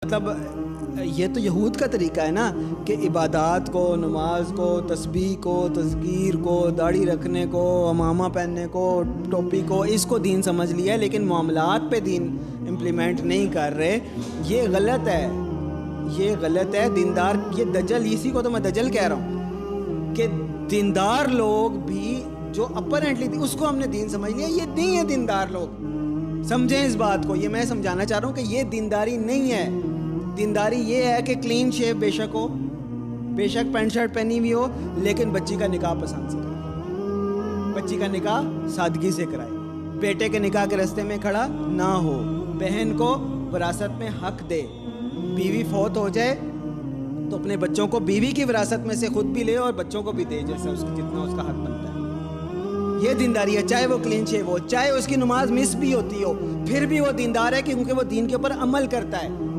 मतलब ये तो यहूद का तरीका है ना कि इबादत को, नमाज को, तस्बीह को, तज़कीर को, दाढ़ी रखने को, अमामा पहनने को, टोपी को, इसको दीन समझ लिया है, लेकिन मामलात पे दीन इम्प्लीमेंट नहीं कर रहे। ये गलत है, ये गलत है। दीनदार, ये दजल, इसी को तो मैं दजल कह रहा हूँ कि दीनदार लोग भी जो अपरेंटली उसको हमने दीन समझ लिया, ये नहीं है दीनदार लोग। समझें इस बात को, ये मैं समझाना चाह रहा हूँ कि ये दीनदारी नहीं है। दीनदारी ये है कि क्लीन शेव बेशक हो, बेशक पैंट शर्ट पहनी हुई हो, लेकिन बच्ची का निकाह पसंद से कराए, बच्ची का निकाह सादगी से कराए, बेटे के निकाह के रास्ते में खड़ा ना हो, बहन को विरासत में हक दे, बीवी फौत हो जाए तो अपने बच्चों को बीवी की विरासत में से खुद भी ले और बच्चों को भी दे, जैसे उसका जितना उसका हक बनता है। ये दीनदारी है, चाहे वो क्लीन शेव हो, चाहे उसकी नमाज मिस भी होती हो, फिर भी वो दीनदार है क्योंकि वो दीन के ऊपर अमल करता है।